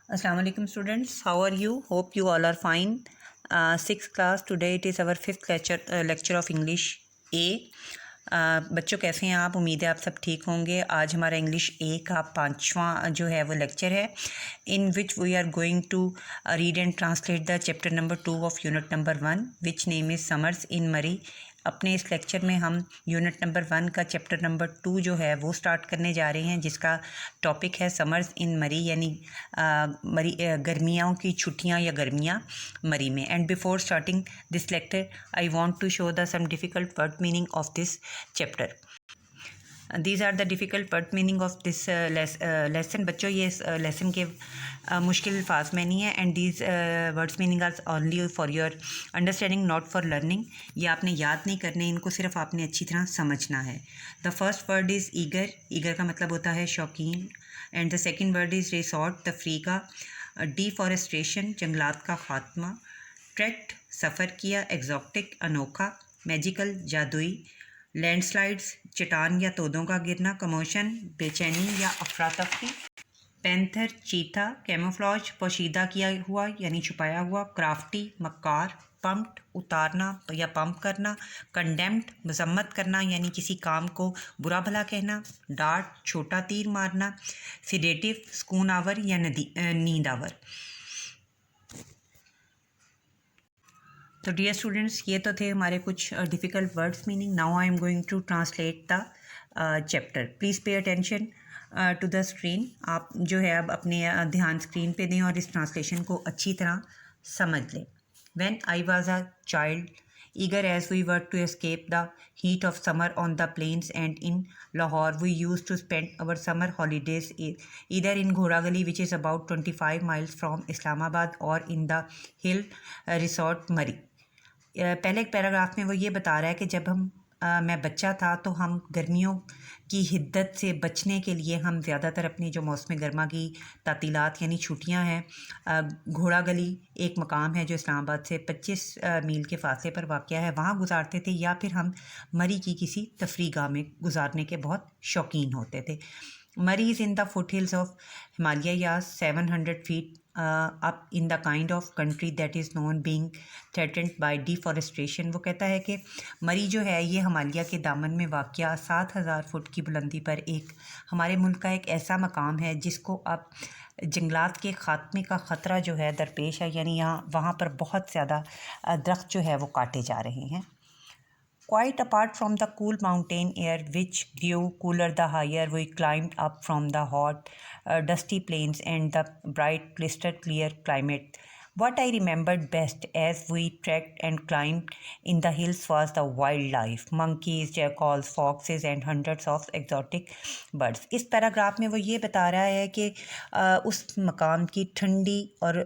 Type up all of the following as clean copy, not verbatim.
Assalamu alaikum students, how are you? Hope you all are fine. Sixth class, today it is our fifth lecture of English A. बच्चों कैसे हैं आप? उम्मीद है आप सब ठीक होंगे। आज हमारा इंग्लिश ए का 5वां जो है वो लेक्चर है, in which we are going to read and translate the chapter number 2 of unit number 1 which name is summers in Murree. अपने इस लेक्चर में हम यूनिट नंबर 1 का चैप्टर नंबर 2 जो है वो स्टार्ट करने जा रहे हैं, जिसका टॉपिक है समर्स इन मरी, यानी मरी गर्मियों की छुट्टियां या गर्मियां मरी में। And before starting this lecture I want to show the some difficult word meaning of this chapter. These are the difficult word meaning of this lesson. बच्चों ये लेसन के मुश्किल अल्फाज में नहीं है, and these words meaning are only for your understanding, not for learning. ये आपने याद नहीं करने, इनको सिर्फ आपने अच्छी तरह समझना है। The first word is eager. Eager का मतलब होता है शौकीन। And the second word is resort, तफरी का। डिफॉरेस्टेशन, जंगलात का खात्मा। ट्रैक्ट, सफ़र किया। एग्जॉटिक, अनोखा। मैजिकल, जादुई। लैंडस्लाइड्स, चट्टान या तोदों का गिरना। कमोशन, बेचैनी या अफरा तफरी। पैंथर, चीता। कैमोफ्लॉज, पोशीदा किया हुआ यानी छुपाया हुआ। क्राफ्टी, मक्कार। पम्प्ड, उतारना या पंप करना। कंडेम्ड, मजम्मत करना यानी किसी काम को बुरा भला कहना। डार्ट, छोटा तीर मारना। सिडेटिव, सुकून आवर या नींद आवर। तो डियर स्टूडेंट्स, ये तो थे हमारे कुछ difficult words meaning. Now I am going to translate the chapter. Please pay attention to the screen. आप जो है अब अपने ध्यान स्क्रीन पे दें और इस ट्रांसलेशन को अच्छी तरह समझ लें। When I was a child, eager as we were to escape the heat of summer on the plains and in Lahore, we used to spend our summer holidays either in Ghora Gali, which is about 25 miles from Islamabad, or in the hill resort Murree. पहले एक paragraph में वो ये बता रहा है कि जब मैं बच्चा था तो हम गर्मियों की हिद्दत से बचने के लिए हम ज़्यादातर अपनी जो मौसम गर्मा की तातीलात यानी छुट्टियां हैं, घोड़ा गली एक मकाम है जो इस्लामाबाद से 25 मील के फासले पर वाक़या है, वहाँ गुजारते थे, या फिर हम मरी की किसी तफरीगाह में गुजारने के बहुत शौकीन होते थे। मरी is in the foot hills of Himalaya, या 700 feet up in the kind of country that is known being threatened by deforestation। वो कहता है कि मरी जो है ये हिमालय के दामन में वाक़या 7000 फुट की बुलंदी पर एक हमारे मुल्क का एक ऐसा मकाम है जिसको अब जंगलात के ख़ात्मे का ख़तरा जो है दरपेश है, यानी यहाँ वहाँ पर बहुत ज़्यादा दरख्त जो है वो काटे जा रहे हैं। Quite apart from the cool mountain air, which grew cooler the higher we climbed up from the hot, dusty plains and the bright, crystal clear climate, what I remembered best as we trekked and climbed in the hills was the wildlife, monkeys, jackals, foxes and hundreds of exotic birds। इस paragraph में वो ये बता रहा है कि उस मकाम की ठंडी और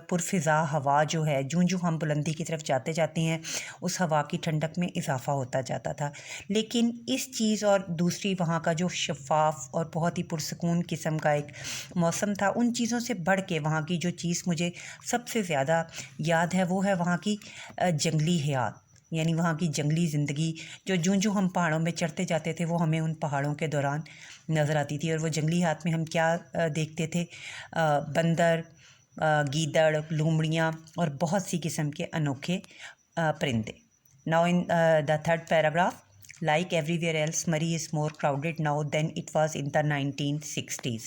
पुरफिज़ा हवा जो है, जूं जूं हम बुलंदी की तरफ जाते जाते हैं उस हवा की ठंडक में इजाफ़ा होता जाता था। लेकिन इस चीज़ और दूसरी वहाँ का जो शफ़ाफ़ और बहुत ही पुरसकून किस्म का एक मौसम था, उन चीज़ों से बढ़ के वहाँ की जो चीज़ मुझे सबसे ज़्यादा याद है वो है वहाँ की जंगली हयात, यानी वहाँ की जंगली ज़िंदगी जो जूं जूं हम पहाड़ों में चढ़ते जाते थे वो हमें उन पहाड़ों के दौरान नज़र आती थी। और वो जंगली हयात में हम क्या देखते थे? बंदर, गीदड़, लूमड़ियाँ और बहुत सी किस्म के अनोखे परिंदे। Now in the third paragraph, like everywhere else, Murree is more crowded now than it was in the 1960s।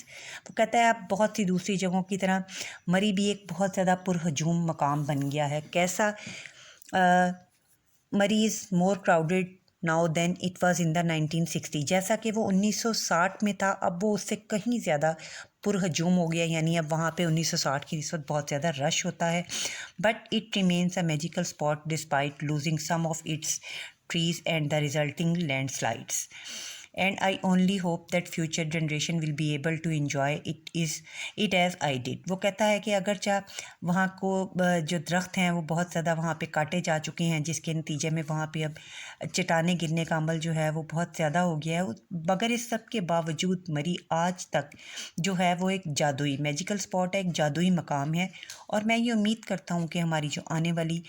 वो कहता है अब बहुत सी दूसरी जगहों की तरह मरी भी एक बहुत ज़्यादा पुरहजूम मकाम बन गया है। कैसा? Murree is more crowded now than it was in the 1960, जैसा कि वो 1960 में था, अब वो उससे कहीं ज़्यादा पुरहजूम हो गया, यानी अब वहाँ पे 1960 की निस्बत बहुत ज़्यादा रश होता है। But it remains a magical spot despite losing some of its trees and the resulting landslides, and I only hope that future generation will be able to enjoy it as I did। वो कहता है कि अगरचे वहाँ को जो दरख्त हैं वो बहुत ज़्यादा वहाँ पे काटे जा चुके हैं, जिसके नतीजे में वहाँ पे अब चट्टानें गिरने का अमल जो है वो बहुत ज़्यादा हो गया है, मगर इस सब के बावजूद मरी आज तक जो है वो एक जादुई मैजिकल स्पॉट है, एक जादुई मकाम है। और मैं ये उम्मीद करता हूँ कि हमारी जो आने वाली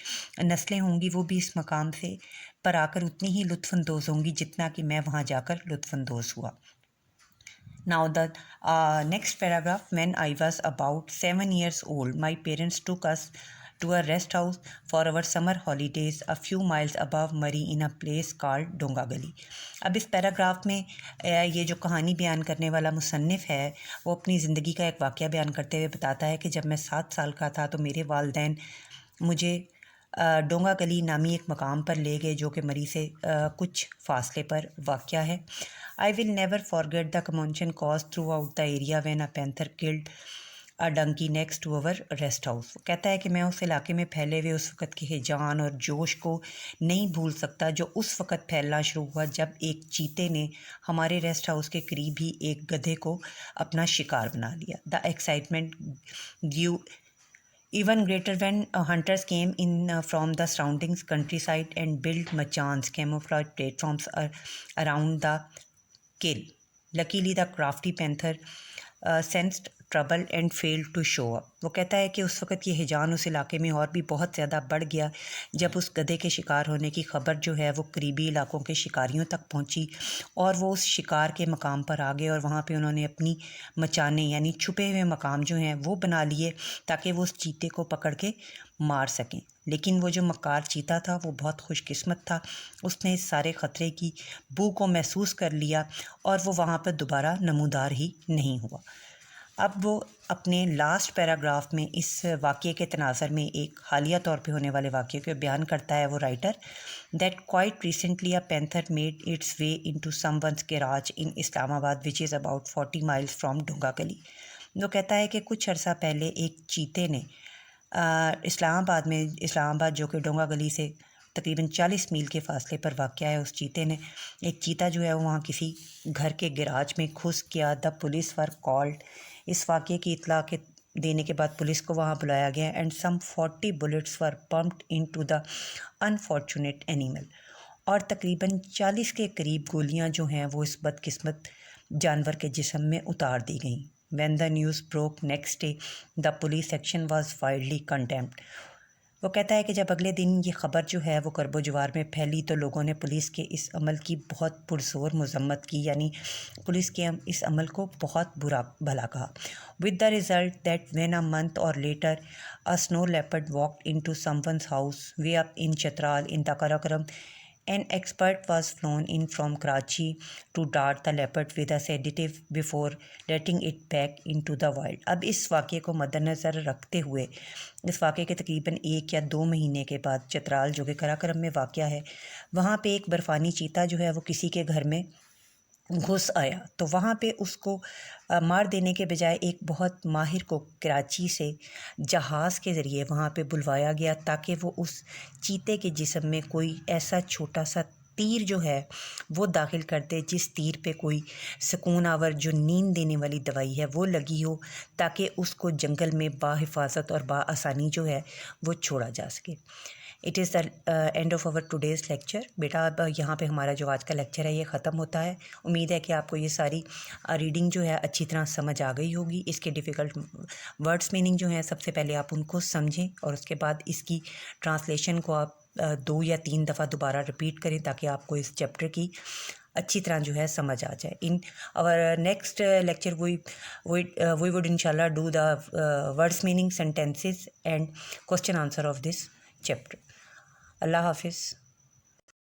नस्लें होंगी वो भी इस मकाम से पर आकर उतनी ही लुत्फ़अंदोज़ होंगी जितना कि मैं वहाँ जाकर लुत्फ़अंदोज़ हुआ। Now the next paragraph. When I was about 7 years old, my parents took us to a rest house for our summer holidays a few miles above Murray in a place called डोंगा गली. अब इस paragraph में ये जो कहानी बयान करने वाला मुसन्निफ़ है वो अपनी ज़िंदगी का एक वाक़या बयान करते हुए बताता है कि जब मैं 7 साल का था तो मेरे वालिदैन मुझे डोंगा गली नामी एक मकाम पर ले गए जो कि मरी से कुछ फासले पर वाक़या है. I will never forget the commotion caused throughout the area when a panther killed a donkey next to our rest house. कहता है कि मैं उस इलाके में फैले हुए उस वक़्त के हिजान और जोश को नहीं भूल सकता जो उस वक़्त फैलना शुरू हुआ जब एक चीते ने हमारे रेस्ट हाउस के करीब ही एक गधे को अपना शिकार बना लिया. The excitement grew even greater when hunters came in from the surrounding countryside and built machans, camouflage platforms around the kill. Luckily, the crafty panther sensed trouble and failed to show up. वो कहता है कि उस वक़्त ये हिजान उस इलाके में और भी बहुत ज़्यादा बढ़ गया जब उस गधे के शिकार होने की खबर जो है वो करीबी इलाकों के शिकारियों तक पहुंची और वो उस शिकार के मकाम पर आ गए और वहाँ पे उन्होंने अपनी मचाने यानी छुपे हुए मकाम जो हैं वो बना लिए ताकि वो उस चीते को पकड़ के मार सकें. लेकिन वो जो मक्कार चीता था वो बहुत खुशकिस्मत था. उसने इस सारे ख़तरे की बू को महसूस कर लिया और वो वहाँ पर दोबारा नमूदार ही नहीं हुआ. अब वो अपने लास्ट पैराग्राफ में इस वाक़ये के तनाज़र में एक हालिया तौर पे होने वाले वाक़ये को बयान करता है वो writer. That quite recently a panther made it's way into someone's garage in Islamabad which is about 40 miles from डोंगा गली. वो कहता है कि कुछ अर्सा पहले एक चीते ने इस्लामाबाद जो कि डोंगा गली से तकरीबन 40 मील के फासले पर वाक़या है, उस चीते ने एक चीता जो है वो वहाँ किसी घर के गैराज में घुस गया. The police were called. इस वाक़ये की इतला के देने के बाद पुलिस को वहाँ बुलाया गया and some 40 bullets were pumped into the unfortunate animal. और तकरीबन 40 के करीब गोलियाँ जो हैं वो इस बदकिस्मत जानवर के जिस्म में उतार दी गईं. When the news broke next day, the police action was widely condemned. वो कहता है कि जब अगले दिन ये ख़बर जो है वो करबो जवार में फैली तो लोगों ने पुलिस के इस अमल की बहुत पुरज़ोर मज़म्मत की यानी पुलिस के इस अमल को बहुत बुरा भला कहा. With the result that when a month or later a snow leopard walked into someone's house way up in Chatral in the Karakoram, an expert was flown in from Karachi to dart the leopard with a sedative before letting it back into the wild. अब इस वाक़ये को मद्देनज़र रखते हुए इस वाक़ये के तकरीबन 1 या 2 महीने के बाद चतराल जो कि कराकरम में वाक़या है वहाँ पे एक बर्फ़ानी चीता जो है वो किसी के घर में घुस आया तो वहाँ पे उसको मार देने के बजाय एक बहुत माहिर को कराची से जहाज़ के ज़रिए वहाँ पे बुलवाया गया ताकि वो उस चीते के जिस्म में कोई ऐसा छोटा सा तीर जो है वो दाखिल कर दे जिस तीर पे कोई सुकून आवर जो नींद देने वाली दवाई है वो लगी हो ताकि उसको जंगल में बाहिफाजत और बाआसानी जो है वो छोड़ा जा सके. It is the end of our today's lecture. बेटा अब यहाँ पे हमारा जो आज का लेक्चर है ये ख़त्म होता है. उम्मीद है कि आपको ये सारी रीडिंग जो है अच्छी तरह समझ आ गई होगी. इसके डिफ़िकल्ट वर्ड्स मीनिंग जो है सबसे पहले आप उनको समझें और उसके बाद इसकी ट्रांसलेशन को आप 2 या 3 दफ़ा दोबारा रिपीट करें ताकि आपको इस चैप्टर की अच्छी तरह जो है समझ आ जाए. In our next lecture we would इंशाल्लाह do the words meaning, sentences and question answer of this chapter. अल्लाह हाफिज़.